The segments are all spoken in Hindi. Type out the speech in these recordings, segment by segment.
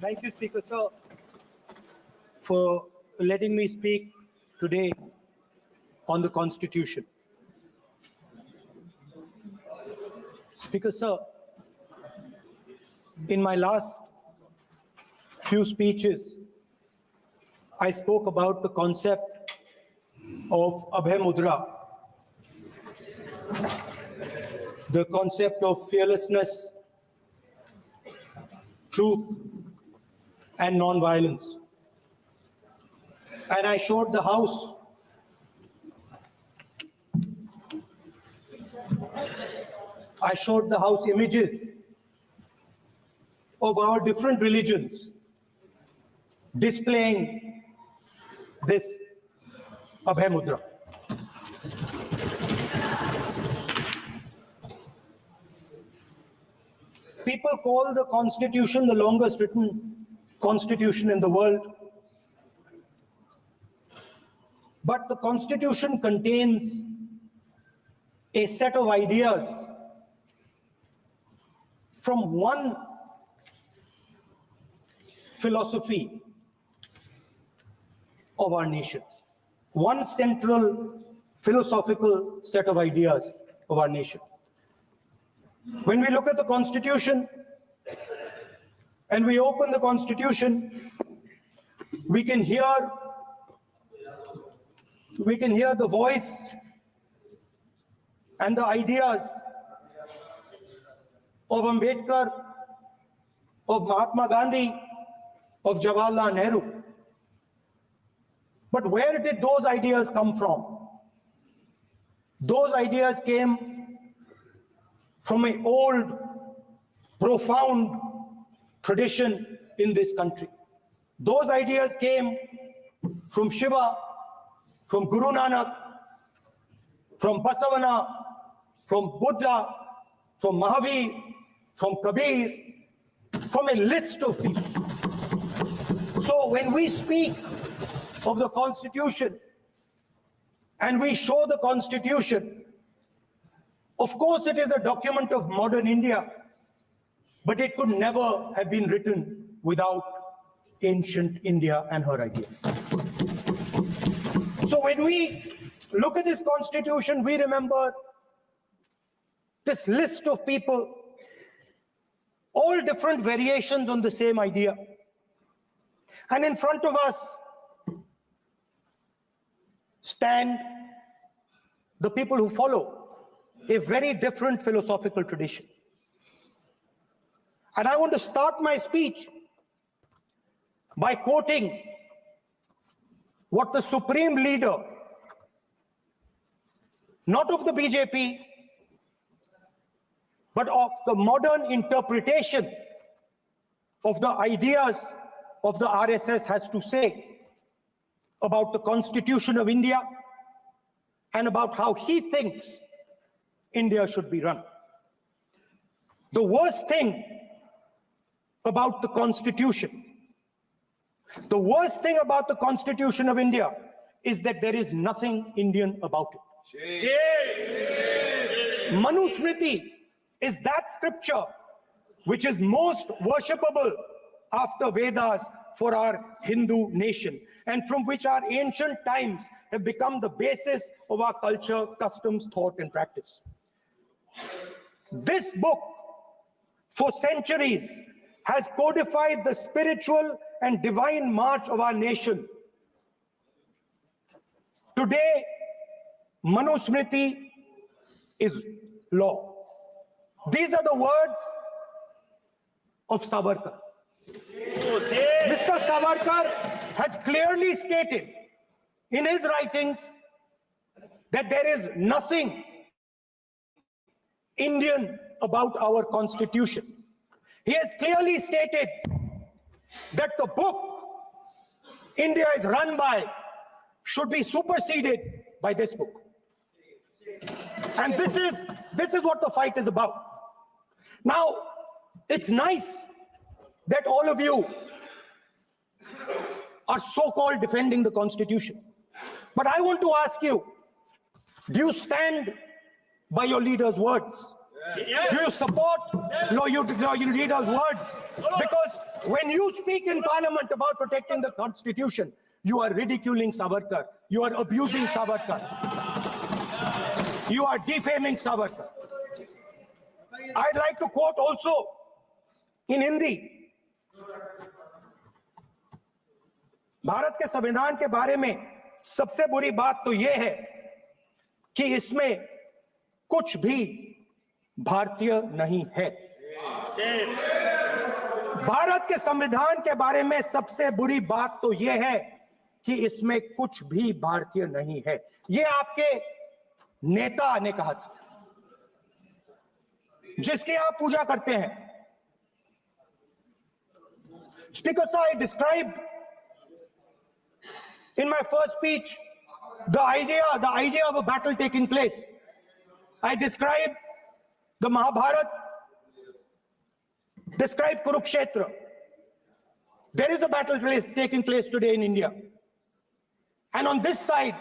Thank you, Speaker Sir, for letting me speak today on the Constitution. Speaker Sir, in my last few speeches, I spoke about the concept of Abhay Mudra, the concept of fearlessness, truth, and non-violence. And I showed the House images of our different religions displaying this Abhay Mudra. People call the Constitution the longest written constitution in the world. But the Constitution contains a set of ideas from one philosophy of our nation, one central philosophical set of ideas of our nation. When we look at the Constitution and we open the Constitution, we can hear the voice and the ideas of Ambedkar, of Mahatma Gandhi, of Jawaharlal Nehru. But where did those ideas come from? Those ideas came from an old, profound tradition in this country. Those ideas came from Shiva, from Guru Nanak, from Basavana, from Buddha, from Mahavir, from Kabir, from a list of people. So when we speak of the Constitution and we show the Constitution, of course it is a document of modern India, but it could never have been written without ancient India and her ideas. So when we look at this Constitution, we remember this list of people, all different variations on the same idea. And in front of us stand the people who follow a very different philosophical tradition. And I want to start my speech by quoting what the supreme leader, not of the BJP, but of the modern interpretation of the ideas of the RSS has to say about the Constitution of India and about how he thinks India should be run. The worst thing about the Constitution, the worst thing about the Constitution of India is that there is nothing Indian about it. Manusmriti is that scripture which is most worshipable after Vedas for our Hindu nation, and from which our ancient times have become the basis of our culture, customs, thought, and practice. This book, for centuries, has codified the spiritual and divine march of our nation. Today, Manusmriti is law. These are the words of Savarkar. Mr. Savarkar has clearly stated in his writings that there is nothing Indian about our Constitution. He has clearly stated that the book India is run by should be superseded by this book. And this is what the fight is about. Now, it's nice that all of you are so-called defending the Constitution. But I want to ask you, do you stand by your leader's words? Do you support your leader's words? Because when you speak in parliament about protecting the constitution, you are ridiculing Savarkar. You are abusing Savarkar. You are defaming Savarkar. I'd like to quote also in Hindi. Bharat के संविधान के बारे में सबसे बुरी बात तो यह है कि इसमें कुछ भी भारतीय नहीं है। भारत के संविधान के बारे में सबसे बुरी बात तो यह है कि इसमें कुछ भी भारतीय नहीं है। यह आपके नेता ने कहा था, जिसकी आप पूजा करते हैं। Speaker sir, I described in my first speech the idea of a battle taking place. I described the Mahabharata, described Kurukshetra. There is a battle taking place today in India. And on this side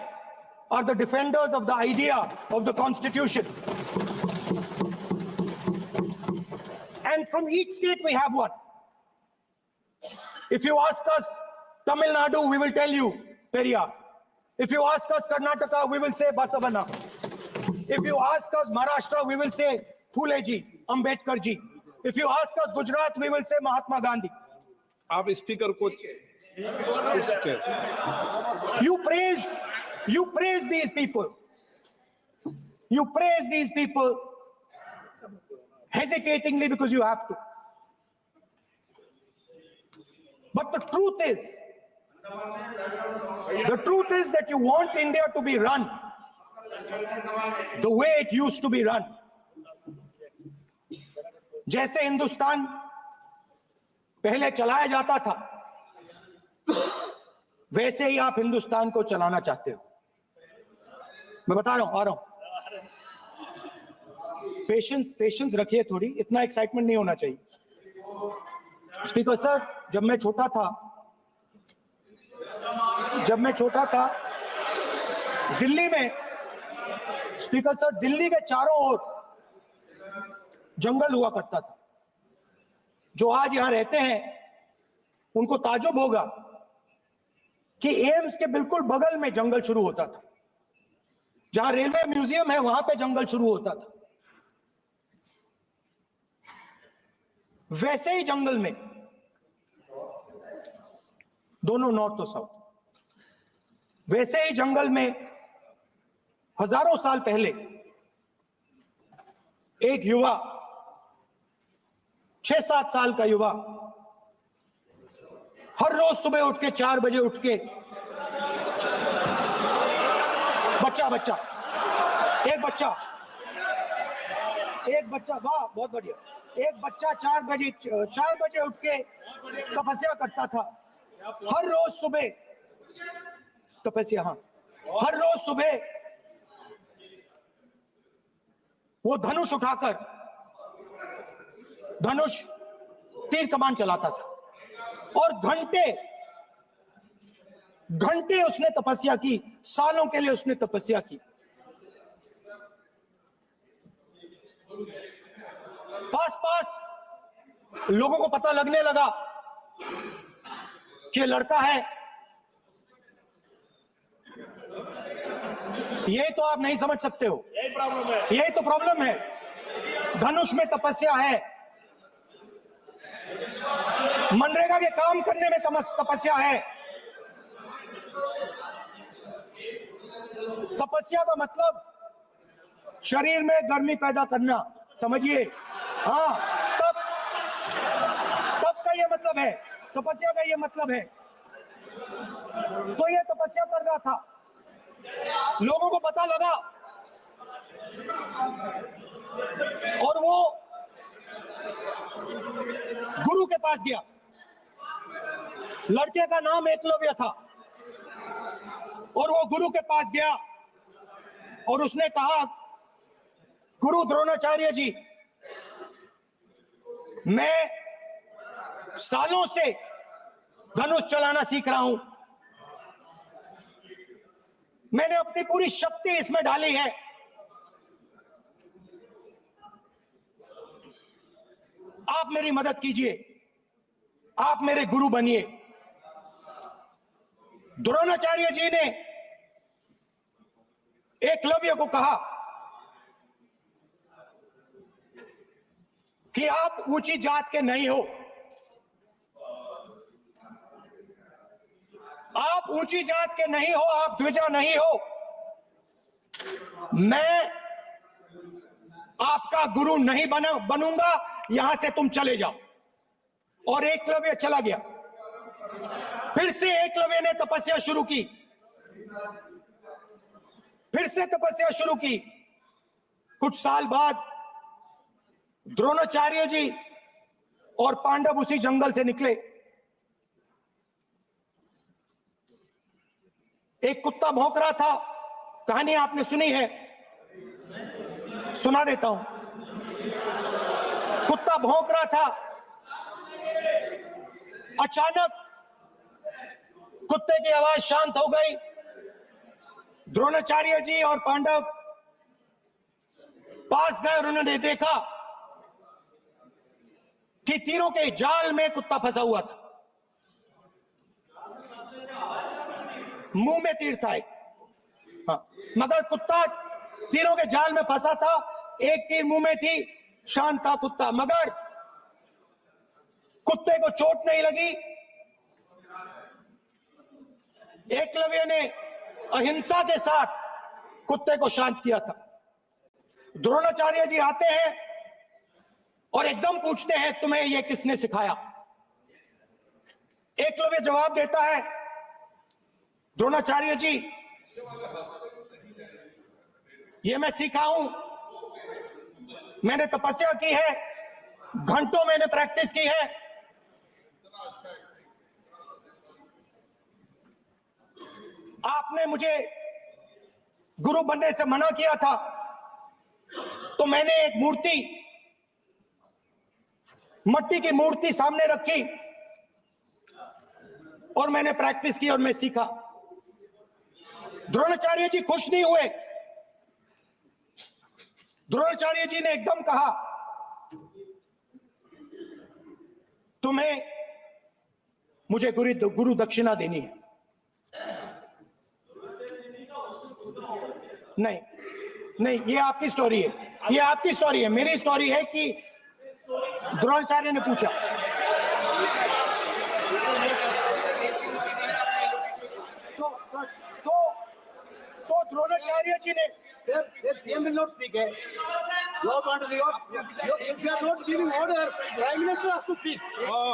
are the defenders of the idea of the constitution. And from each state we have one. If you ask us Tamil Nadu, we will tell you Periyar. If you ask us Karnataka, we will say Basavana. If you ask us Maharashtra, we will say Phule ji, Ambedkar ji. If you ask us Gujarat, we will say Mahatma Gandhi. आप स्पीकर को You praise these people. You praise these people hesitatingly because you have to. But the truth is that you want India to be run the way it used to be run. जैसे हिंदुस्तान पहले चलाया जाता था, वैसे ही आप हिंदुस्तान को चलाना चाहते हो। मैं बता रहा हूं, आ रहा हूं। पेशेंस रखिए थोड़ी, इतना एक्साइटमेंट नहीं होना चाहिए। स्पीकर सर, जब मैं छोटा था दिल्ली में, स्पीकर सर, दिल्ली के चारों ओर जंगल हुआ करता था। जो आज यहां रहते हैं उनको ताज्जुब होगा कि एम्स के बिल्कुल बगल में जंगल शुरू होता था। जहां रेलवे म्यूजियम है वहां पे जंगल शुरू होता था। वैसे ही जंगल में, दोनों नॉर्थ और साउथ, वैसे ही जंगल में हजारों साल पहले एक युवा, 6-7 साल का युवा, हर रोज सुबह उठ के 4 बजे उठ के एक बच्चा, वाह बहुत बढ़िया, एक बच्चा 4 बजे उठ के तपस्या करता था। हर रोज सुबह तपस्या, हर रोज सुबह वो धनुष उठाकर तीर कमान चलाता था और घंटे उसने तपस्या की, सालों के लिए उसने तपस्या की। पास लोगों को पता लगने लगा कि लड़का है। यही तो आप नहीं समझ सकते हो, यही तो प्रॉब्लम है। धनुष में तपस्या है, मनरेगा के काम करने में तपस्या है। तपस्या का मतलब शरीर में गर्मी पैदा करना, समझिए। हाँ, तब का ये मतलब है, तपस्या का ये मतलब है। तो ये तपस्या कर रहा था, लोगों को पता लगा और वो गुरु के पास गया। लड़के का नाम एकलव्य था और वो गुरु के पास गया और उसने कहा, गुरु द्रोणाचार्य जी, मैं सालों से धनुष चलाना सीख रहा हूं, मैंने अपनी पूरी शक्ति इसमें डाली है, आप मेरी मदद कीजिए, आप मेरे गुरु बनिए। द्रोणाचार्य जी ने एकलव्य को कहा कि आप ऊंची जात के नहीं हो, आप ऊंची जात के नहीं हो, आप द्विजा नहीं हो, मैं आपका गुरु नहीं बनूंगा, यहां से तुम चले जाओ। और एकलव्य चला गया। फिर से एकलव्य ने तपस्या शुरू की, फिर से तपस्या शुरू की। कुछ साल बाद द्रोणाचार्य जी और पांडव उसी जंगल से निकले। एक कुत्ता भौंक रहा था, कहानी आपने सुनी है, सुना देता हूं। कुत्ता भौंक रहा था, अचानक कुत्ते की आवाज शांत हो गई। द्रोणाचार्य जी और पांडव पास गए और उन्होंने देखा कि तीरों के जाल में कुत्ता फंसा हुआ था। मुंह में तीर था एक, हाँ, मगर कुत्ता तीरों के जाल में फंसा था, एक तीर मुंह में थी, शांत था कुत्ता, मगर कुत्ते को चोट नहीं लगी। एकलव्य ने अहिंसा के साथ कुत्ते को शांत किया था। द्रोणाचार्य जी आते हैं और एकदम पूछते हैं, तुम्हें यह किसने सिखाया? एकलव्य जवाब देता है, द्रोणाचार्य जी, ये मैं सीखा हूं, मैंने तपस्या की है, घंटों मैंने प्रैक्टिस की है। आपने मुझे गुरु बनने से मना किया था, तो मैंने एक मूर्ति, मट्टी की मूर्ति सामने रखी और मैंने प्रैक्टिस की और मैं सीखा। द्रोणाचार्य जी खुश नहीं हुए। द्रोणाचार्य जी ने एकदम कहा, तुम्हें मुझे गुरु दक्षिणा देनी है। नहीं नहीं, ये आपकी स्टोरी है, ये आपकी स्टोरी है। मेरी स्टोरी है कि द्रोणाचार्य ने पूछा, तो द्रोणाचार्य जी ने, Sir, the PM will not speak. Your point is if you are not giving order, Prime Minister has to speak.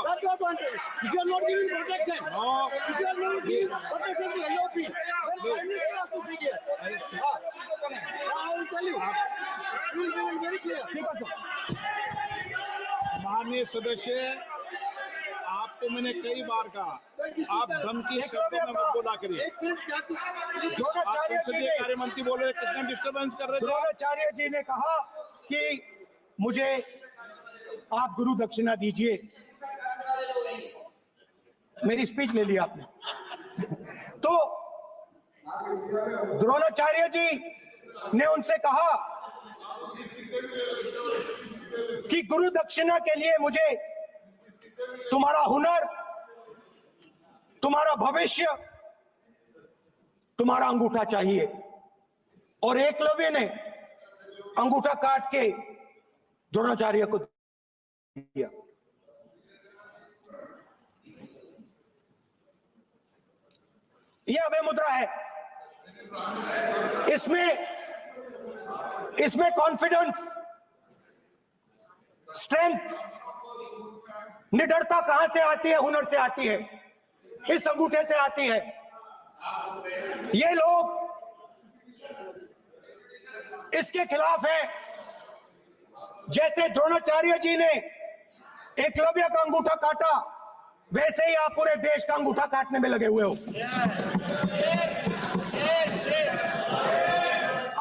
That's your point. If you are not giving protection, if you are not giving protection to LOP, then Prime Minister has to speak here. I will tell you. We will be very clear. माननीय सदस्य, आपको मैंने कई बार कहा, आप धमकी शब्दों में बोला करिए। एक मिनट द्रोणाचार्य जी ने, कार्य मंत्री बोल रहे, कितना डिस्टर्बेंस कर रहे थे। द्रोणाचार्य जी ने कहा कि मुझे आप गुरु दक्षिणा दीजिए। मेरी स्पीच ले ली आपने। तो द्रोणाचार्य जी ने उनसे कहा कि गुरु दक्षिणा के लिए मुझे तुम्हारा हुनर, तुम्हारा भविष्य, तुम्हारा अंगूठा चाहिए। और एकलव्य ने अंगूठा काट के द्रोणाचार्य को दिया। यह अभय मुद्रा है। इसमें कॉन्फिडेंस, स्ट्रेंथ, निडरता कहां से आती है? हुनर से आती है, इस अंगूठे से आती है। ये लोग इसके खिलाफ है। जैसे द्रोणाचार्य जी ने एकलव्य का अंगूठा काटा, वैसे ही आप पूरे देश का अंगूठा काटने में लगे हुए हो।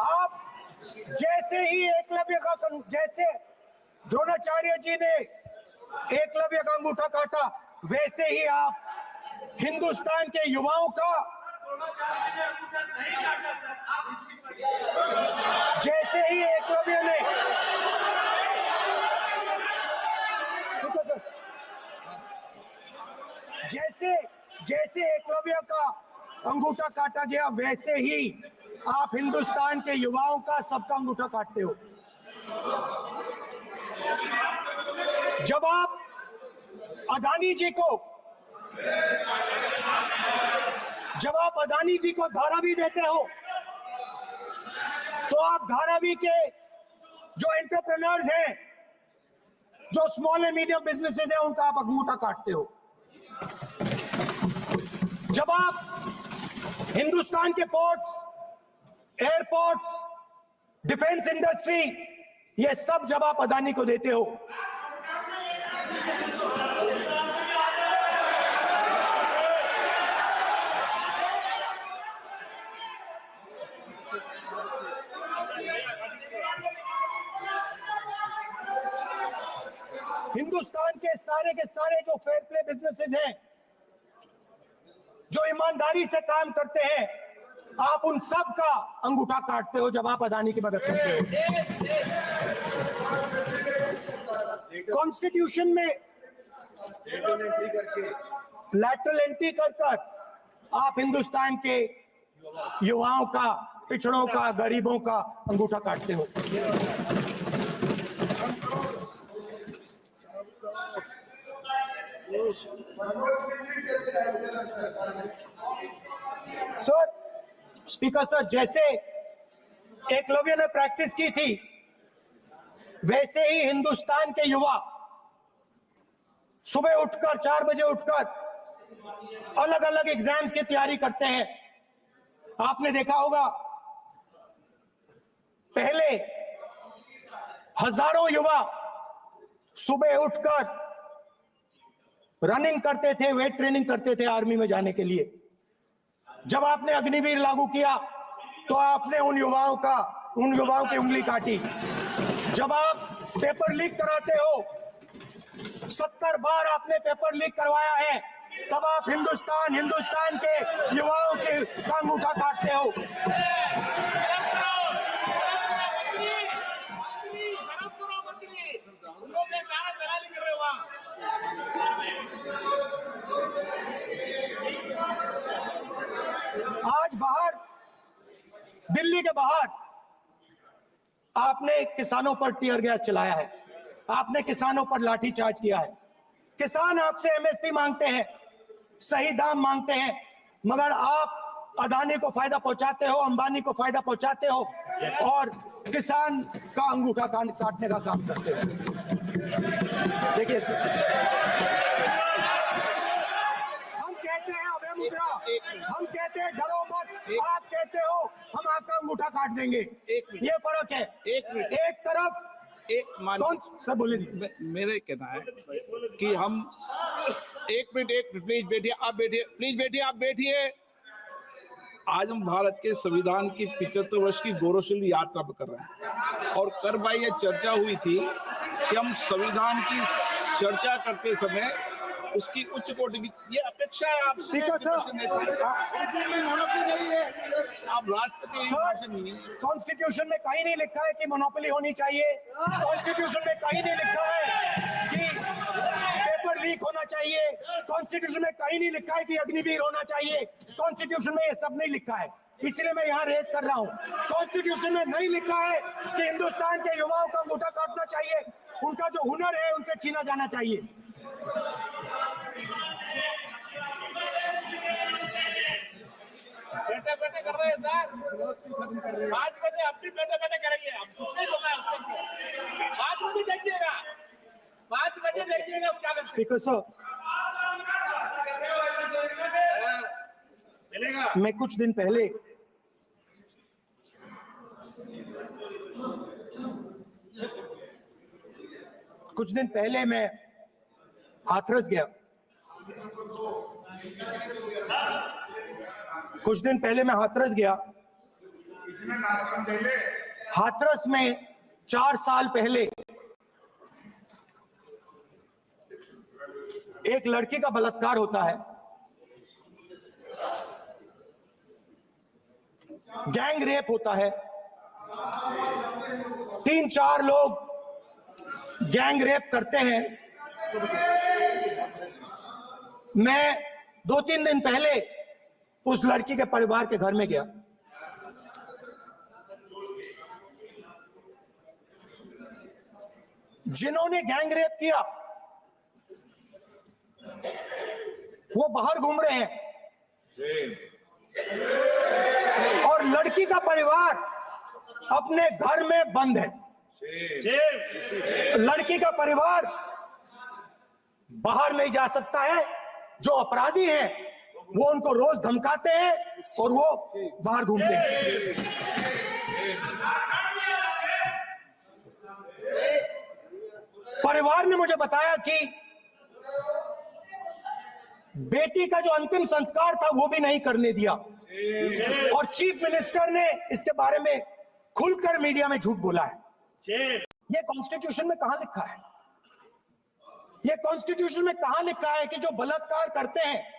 आप जैसे ही एकलव्य का, जैसे द्रोणाचार्य जी ने एकलव्य का अंगूठा काटा, वैसे ही आप हिंदुस्तान के युवाओं का, जैसे ही एकलव्य ने जैसे जैसे एकलव्य का अंगूठा काटा गया, वैसे ही आप हिंदुस्तान के युवाओं का सबका अंगूठा काटते हो। जब आप अदानी जी को धारावी देते हो, तो आप धारावी के जो एंटरप्रेन्योर्स हैं, जो स्मॉल एंड मीडियम बिजनेसेस हैं, उनका आप अंगूठा काटते हो। जब आप हिंदुस्तान के पोर्ट्स, एयरपोर्ट्स, डिफेंस इंडस्ट्री, ये सब जब आप अदानी को देते हो, हिंदुस्तान के सारे जो फेयर प्ले बिजनेसेस हैं, जो ईमानदारी से काम करते हैं, आप उन सब का अंगूठा काटते हो जब आप अदानी की मदद करते हो। कॉन्स्टिट्यूशन में लैटरल एंट्री कर आप हिंदुस्तान के युवाओं का, पिछड़ों का, गरीबों का अंगूठा काटते हो। सर, स्पीकर सर, जैसे एकलव्य ने प्रैक्टिस की थी, वैसे ही हिंदुस्तान के युवा सुबह उठकर 4 बजे उठकर अलग अलग एग्जाम्स की तैयारी करते हैं। आपने देखा होगा, पहले हजारों युवा सुबह उठकर रनिंग करते थे, वेट ट्रेनिंग करते थे आर्मी में जाने के लिए। जब आपने अग्निवीर लागू किया, तो आपने उन युवाओं की उंगली काटी। जब आप पेपर लीक कराते हो, 70 बार आपने पेपर लीक करवाया है, तब आप हिंदुस्तान के युवाओं के अंगूठा काटते हो। आज बाहर, दिल्ली के बाहर आपने किसानों पर टीयर गैस चलाया है, आपने किसानों पर लाठीचार्ज किया है। किसान आपसे एमएसपी मांगते हैं, सही दाम मांगते हैं, मगर आप अदानी को फायदा पहुंचाते हो, अंबानी को फायदा पहुंचाते हो और किसान का अंगूठा काटने का काम करते हो। देखिए, हम कहते हैं अभय मुद्रा, हम कहते हैं डरो मत, आप कहते हो हम आपका अंगूठा काट देंगे। ये फर्क है। एक तरफ कौन सर बोले, मेरे कहना है कि हम एक मिनट प्लीज बैठिए, आप बैठिए, प्लीज बैठिए, आप बैठिए। आज हम भारत के संविधान की 75 वर्ष की गौरवशाली यात्रा कर रहे हैं, और कर भाई ये चर्चा हुई थी कि हम संविधान की चर्चा करते समय उसकी उच्च कोटि की ये अपेक्षा है आप स्पीकर सर, आप राष्ट्रपति। कॉन्स्टिट्यूशन में कहीं नहीं लिखा है कि मोनोपोली होनी चाहिए। कॉन्स्टिट्यूशन में कहीं नहीं लिखा है कि पेपर लीक होना चाहिए। कॉन्स्टिट्यूशन में कहीं नहीं लिखा है कि अग्निवीर होना चाहिए। कॉन्स्टिट्यूशन में ये सब नहीं लिखा है, इसलिए मैं यहाँ रेस कर रहा हूँ। कॉन्स्टिट्यूशन में नहीं लिखा है कि हिंदुस्तान के युवाओं का अंगूठा काटना चाहिए, उनका जो हुनर है उनसे छीना जाना चाहिए। बैठे कर रहे हैं सर, 5 बजे अब भी बैठे करेंगे। अब नहीं होगा, 5 बजे देखिएगा, 5 बजे देखिएगा क्या करते हैं। स्पीकर सर, मिलेगा। मैं कुछ दिन पहले मैं हाथरस गया। हाथरस में 4 साल पहले एक लड़की का बलात्कार होता है। गैंग रेप होता है। 3-4 लोग गैंग रेप करते हैं मैं 2-3 दिन पहले उस लड़की के परिवार के घर में गया। जिन्होंने गैंग रेप किया वो बाहर घूम रहे हैं और लड़की का परिवार अपने घर में बंद है। लड़की का परिवार बाहर नहीं जा सकता है। जो अपराधी हैं वो उनको रोज धमकाते हैं और वो बाहर घूमते हैं। परिवार ने मुझे बताया कि बेटी का जो अंतिम संस्कार था वो भी नहीं करने दिया और चीफ मिनिस्टर ने इसके बारे में खुलकर मीडिया में झूठ बोला है। ये कॉन्स्टिट्यूशन में कहां लिखा है? ये कॉन्स्टिट्यूशन में कहां लिखा है कि जो बलात्कार करते हैं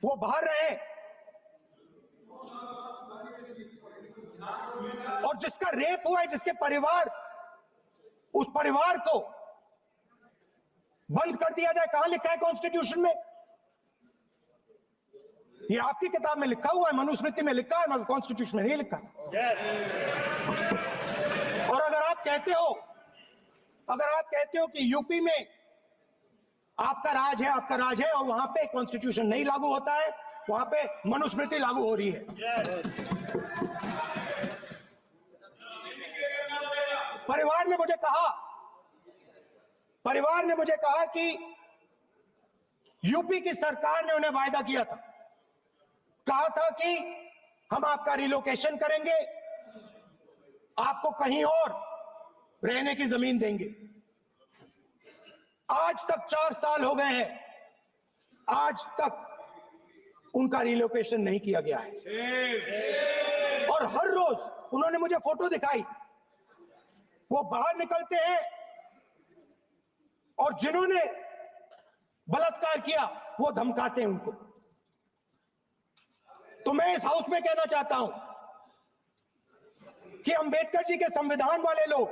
वो बाहर रहे और जिसका रेप हुआ है, जिसके परिवार, उस परिवार को बंद कर दिया जाए? कहां लिखा है कॉन्स्टिट्यूशन में? ये आपकी किताब में लिखा हुआ है, मनुस्मृति में लिखा है, मगर कॉन्स्टिट्यूशन में नहीं लिखा। और अगर आप कहते हो कि यूपी में आपका राज है और वहां पे कॉन्स्टिट्यूशन नहीं लागू होता है, वहां पे मनुस्मृति लागू हो रही है। परिवार ने मुझे कहा कि यूपी की सरकार ने उन्हें वायदा किया था, कहा था कि हम आपका रिलोकेशन करेंगे, आपको कहीं और रहने की जमीन देंगे। आज तक 4 साल हो गए हैं, आज तक उनका रिलोकेशन नहीं किया गया है। और हर रोज उन्होंने मुझे फोटो दिखाई, वो बाहर निकलते हैं और जिन्होंने बलात्कार किया वो धमकाते हैं उनको। तो मैं इस हाउस में कहना चाहता हूं कि अंबेडकर जी के संविधान वाले लोग,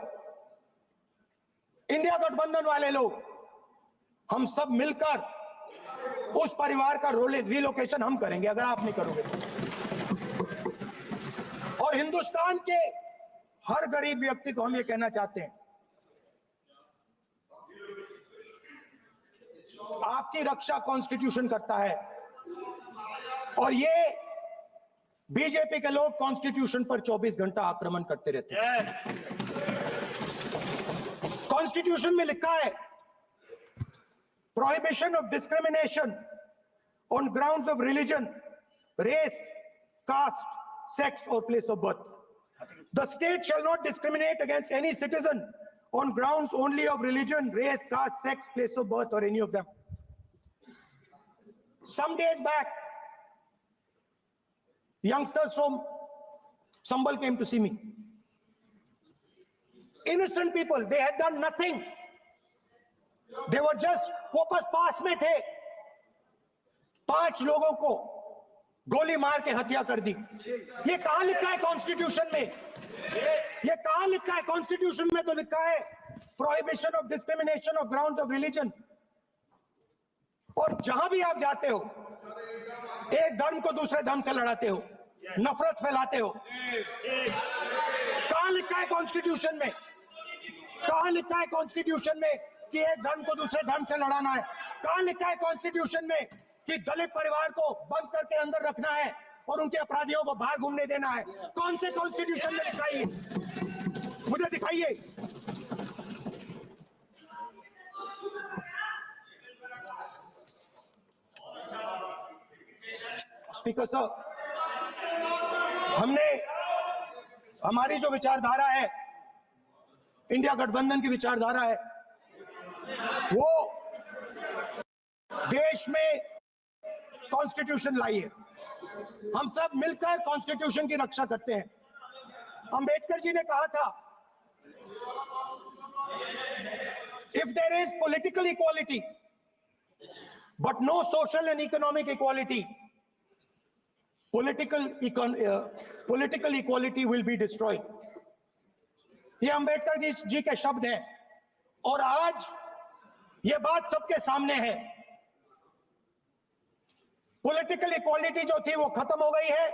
इंडिया गठबंधन वाले लोग, हम सब मिलकर उस परिवार का रिलोकेशन हम करेंगे अगर आप नहीं करोगे तो। और हिंदुस्तान के हर गरीब व्यक्ति को हम ये कहना चाहते हैं, आपकी रक्षा कॉन्स्टिट्यूशन करता है और ये बीजेपी के लोग कॉन्स्टिट्यूशन पर 24 घंटा आक्रमण करते रहते हैं। कॉन्स्टिट्यूशन में लिखा है prohibition of discrimination on grounds of religion, race, caste, sex और place of birth. The state shall not discriminate against any citizen on grounds only of religion, race, caste, sex, place of birth, or any of them. Some days back, youngsters from Sambal came to see me. Innocent people, they had done nothing. They were just, वो बस पास में थे, 5 लोगों को गोली मार के हत्या कर दी। ये कहां लिखा है कॉन्स्टिट्यूशन में? ये कहां लिखा है कॉन्स्टिट्यूशन में? तो लिखा है prohibition of discrimination of grounds of religion. और जहां भी आप जाते हो, एक धर्म को दूसरे धर्म से लड़ाते हो, नफरत फैलाते हो। कहां लिखा है कॉन्स्टिट्यूशन में? कहां लिखा है कॉन्स्टिट्यूशन में कि एक धर्म को दूसरे धर्म से लड़ाना है? कहां लिखा है कॉन्स्टिट्यूशन में कि दलित परिवार को बंद करके अंदर रखना है और उनके अपराधियों को बाहर घूमने देना है? कौन से कॉन्स्टिट्यूशन में लिखा है? मुझे दिखाइए। स्पीकर साहब, हमारी जो विचारधारा है, इंडिया गठबंधन की विचारधारा है, वो देश में कॉन्स्टिट्यूशन लाई है। हम सब मिलकर कॉन्स्टिट्यूशन की रक्षा करते हैं। अंबेडकर जी ने कहा था, if there is political equality but no social and economic equality, political equality will be destroyed. ये अंबेडकर जी के शब्द हैं। और आज यह बात सबके सामने है। पॉलिटिकल इक्वालिटी जो थी वो खत्म हो गई है।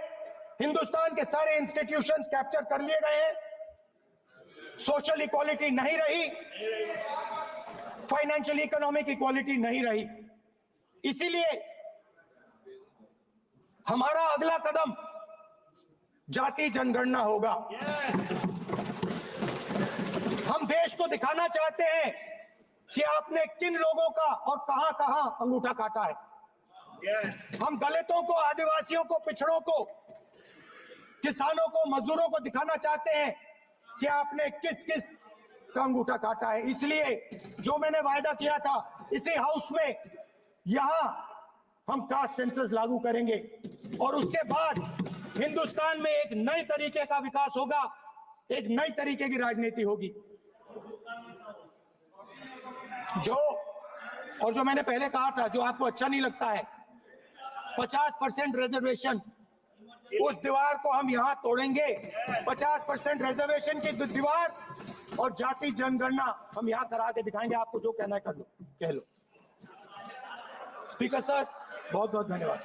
हिंदुस्तान के सारे इंस्टीट्यूशंस कैप्चर कर लिए गए हैं। सोशल इक्वालिटी नहीं रही, फाइनेंशियल इकोनॉमिक इक्वालिटी नहीं रही। इसीलिए हमारा अगला कदम जाति जनगणना होगा। हम देश को दिखाना चाहते हैं कि आपने किन लोगों का और कहां कहां अंगूठा काटा है। हम दलितों को, आदिवासियों को, पिछड़ों को, किसानों को, मजदूरों को दिखाना चाहते हैं कि आपने किस किस का अंगूठा काटा है। इसलिए जो मैंने वायदा किया था, इसी हाउस में यहां हम कास्ट सेंसस लागू करेंगे और उसके बाद हिंदुस्तान में एक नए तरीके का विकास होगा, एक नई तरीके की राजनीति होगी। जो मैंने पहले कहा था, जो आपको अच्छा नहीं लगता है, 50% रिजर्वेशन, उस दीवार को हम यहां तोड़ेंगे। 50% रिजर्वेशन की दीवार और जाति जनगणना हम यहां करा के दिखाएंगे। आपको जो कहना है कर लो, कह लो। स्पीकर सर, बहुत बहुत धन्यवाद।